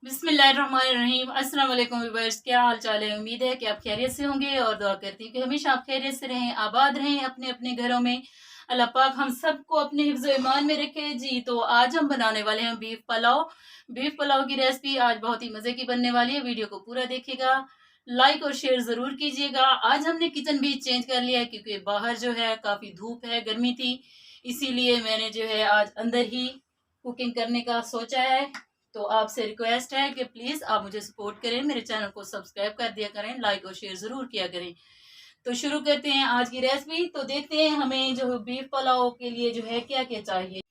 बिस्मिल्लाहिर्रहमानिर्रहीम। अस्सलाम वालेकुम व्यूअर्स, क्या हाल चाल है। उम्मीद है कि आप खैरियत से होंगे और दुआ करती हूँ कि हमेशा आप खैरियत से रहें, आबाद रहें अपने अपने घरों में। अल्लाह पाक हम सबको अपने हिफ्ज़ ईमान में रखे जी। तो आज हम बनाने वाले हैं बीफ पुलाव। बीफ पुलाव की रेसिपी आज बहुत ही मज़े की बनने वाली है। वीडियो को पूरा देखिएगा, लाइक और शेयर ज़रूर कीजिएगा। आज हमने किचन भी चेंज कर लिया है क्योंकि बाहर जो है काफ़ी धूप है, गर्मी थी, इसीलिए मैंने जो है आज अंदर ही कुकिंग करने का सोचा है। तो आपसे रिक्वेस्ट है कि प्लीज़ आप मुझे सपोर्ट करें, मेरे चैनल को सब्सक्राइब कर दिया करें, लाइक और शेयर ज़रूर किया करें। तो शुरू करते हैं आज की रेसिपी। तो देखते हैं हमें जो बीफ पुलाव के लिए जो है क्या क्या चाहिए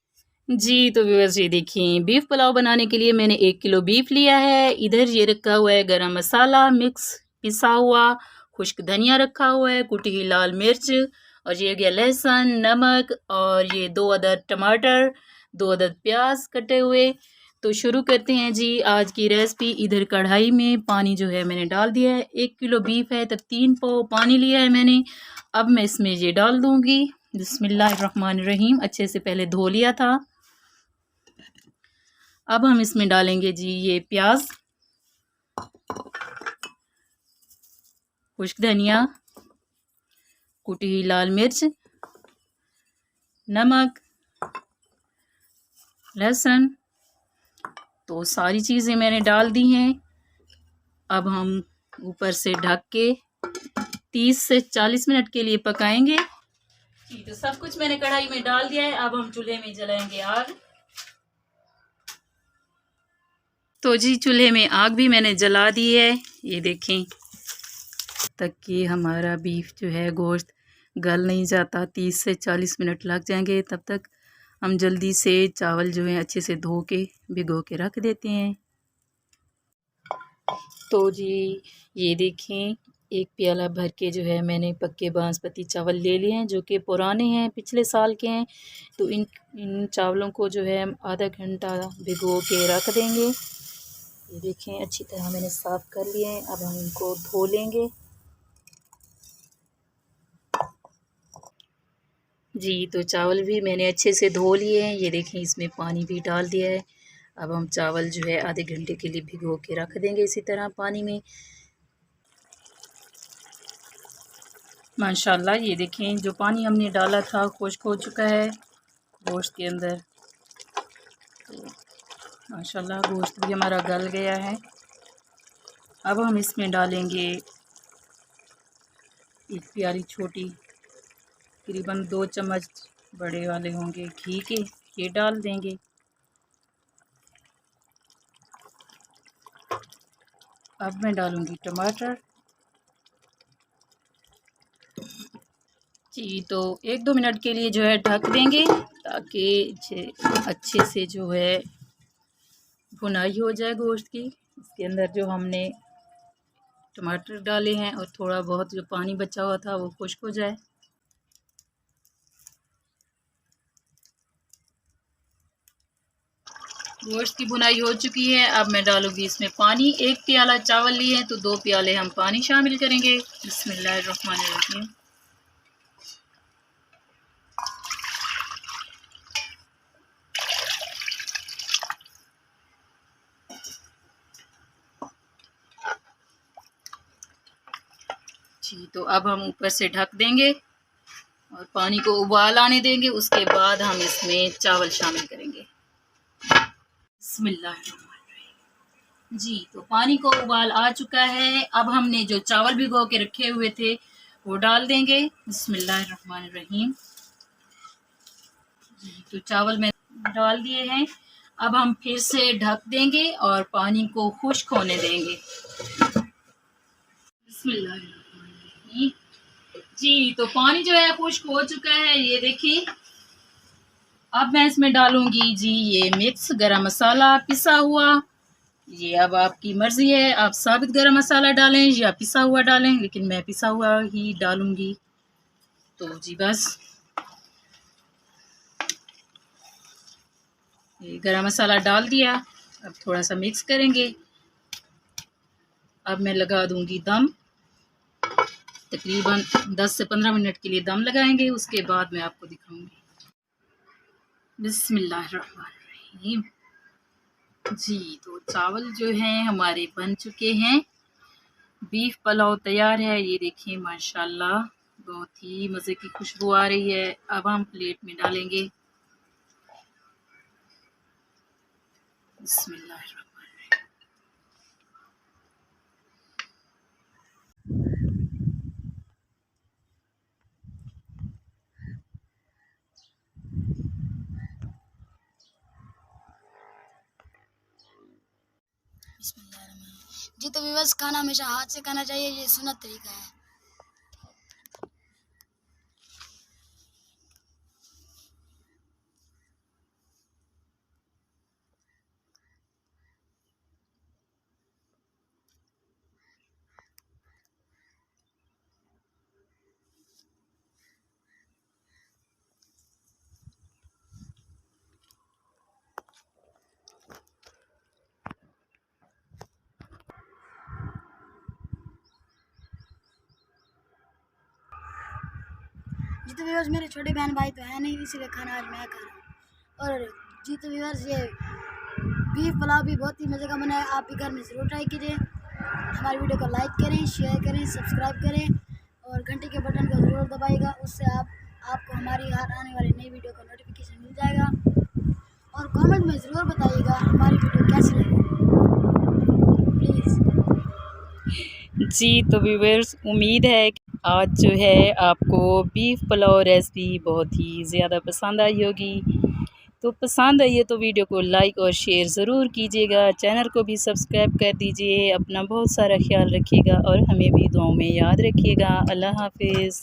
जी। तो व्यूअर्स ये देखिए, बीफ पुलाव बनाने के लिए मैंने 1 किलो बीफ लिया है। इधर ये रखा हुआ है गरम मसाला मिक्स पिसा हुआ, खुश्क धनिया रखा हुआ है, कुटी हुई लाल मिर्च, और ये गया लहसुन, नमक, और ये 2 अदद टमाटर, 2 अदद प्याज कटे हुए। तो शुरू करते हैं जी आज की रेसिपी। इधर कढ़ाई में पानी जो है मैंने डाल दिया है। 1 किलो बीफ है तो 3 पाव पानी लिया है मैंने। अब मैं इसमें ये डाल दूंगी। बिस्मिल्लाहिर्रहमानिर्रहीम। अच्छे से पहले धो लिया था। अब हम इसमें डालेंगे जी ये प्याज, खुश्क धनिया, कुटी हुई लाल मिर्च, नमक, लहसुन। तो सारी चीज़ें मैंने डाल दी हैं। अब हम ऊपर से ढक के 30 से 40 मिनट के लिए पकाएंगे जी। तो सब कुछ मैंने कढ़ाई में डाल दिया है। अब हम चूल्हे में जलाएंगे आग। तो जी चूल्हे में आग भी मैंने जला दी है। ये देखें, तक कि हमारा बीफ जो है गोश्त गल नहीं जाता, 30 से 40 मिनट लग जाएंगे। तब तक हम जल्दी से चावल जो है अच्छे से धो के भिगो के रख देते हैं। तो जी ये देखें, 1 प्याला भर के जो है मैंने पक्के बासमती चावल ले लिए हैं जो कि पुराने हैं, पिछले साल के हैं। तो इन चावलों को जो है हम आधा घंटा भिगो के रख देंगे। ये देखें, अच्छी तरह मैंने साफ़ कर लिए हैं। अब हम इनको धो लेंगे जी। तो चावल भी मैंने अच्छे से धो लिए हैं। ये देखें, इसमें पानी भी डाल दिया है। अब हम चावल जो है आधे घंटे के लिए भिगो के रख देंगे इसी तरह पानी में। माशाल्लाह ये देखें, जो पानी हमने डाला था खुश्क हो चुका है गोश्त के अंदर। तो माशाल्लाह गोश्त भी हमारा गल गया है। अब हम इसमें डालेंगे एक प्याली छोटी, करीबन 2 चम्मच बड़े वाले होंगे घी के, ये डाल देंगे। अब मैं डालूंगी टमाटर जी। तो 1-2 मिनट के लिए जो है ढक देंगे ताकि अच्छे से जो है भुनाई हो जाए गोश्त की। इसके अंदर जो हमने टमाटर डाले हैं और थोड़ा बहुत जो पानी बचा हुआ था वो खुश्क हो जाए। गोश्त की भुनाई हो चुकी है। अब मैं डालूंगी इसमें पानी। 1 प्याला चावल लिए हैं तो 2 प्याले हम पानी शामिल करेंगे। बिस्मिल्लाहिर्रहमानिर्रहीम। जी तो अब हम ऊपर से ढक देंगे और पानी को उबाल आने देंगे। उसके बाद हम इसमें चावल शामिल करेंगे। बिस्मिल्लाहिर्रहमानिर्रहीम जी। तो पानी को उबाल आ चुका है। अब हमने जो चावल भिगो के रखे हुए थे वो डाल देंगे। बिस्मिल्लाहिर्रहमानिर्रहीम जी। तो चावल में डाल दिए हैं। अब हम फिर से ढक देंगे और पानी को खुश्क होने देंगे। बिस्मिल्लाहिर्रहमानिर्रहीम जी। तो पानी जो है खुश्क हो चुका है, ये देखिए। अब मैं इसमें डालूंगी जी ये मिक्स गरम मसाला पिसा हुआ। ये अब आपकी मर्ज़ी है, आप साबित गरम मसाला डालें या पिसा हुआ डालें, लेकिन मैं पिसा हुआ ही डालूंगी। तो जी बस ये गरम मसाला डाल दिया। अब थोड़ा सा मिक्स करेंगे। अब मैं लगा दूंगी दम। तकरीबन 10 से 15 मिनट के लिए दम लगाएंगे, उसके बाद मैं आपको दिखाऊंगी। बिस्मिल्लाहिर्रहमानिर्रहीम जी, तो चावल जो हैं हमारे बन चुके हैं। बीफ पुलाव तैयार है। ये देखिए माशाल्लाह बहुत ही मज़े की खुशबू आ रही है। अब हम प्लेट में डालेंगे। बिस्मिल्लाहिर्रहमानिर्रहीम। जी तो विवश खाना हमेशा हाथ से खाना चाहिए, ये सुन्नत तरीका है। जी तो विवश मेरे छोटे बहन भाई तो है नहीं, इसीलिए खाना आज मैं खा रहा हूँ। और जी तो विवश ये बीफ पुलाव भी बहुत ही मज़े का बना है, आप भी घर में ज़रूर ट्राई कीजिए। हमारी वीडियो को लाइक करें, शेयर करें, सब्सक्राइब करें और घंटे के बटन को ज़रूर दबाइएगा। उससे आपको हमारी आने वाली नई वीडियो का नोटिफिकेशन मिल जाएगा। और कमेंट में ज़रूर बताइएगा हमारी वीडियो कैसी लगी, प्लीज़। जी तो व्यूअर्स उम्मीद है कि आज जो है आपको बीफ पुलाव रेसिपी बहुत ही ज़्यादा पसंद आई होगी। तो पसंद आई है तो वीडियो को लाइक और शेयर ज़रूर कीजिएगा। चैनल को भी सब्सक्राइब कर दीजिए। अपना बहुत सारा ख्याल रखिएगा और हमें भी दुआओं में याद रखिएगा। अल्लाह हाफ़िज़।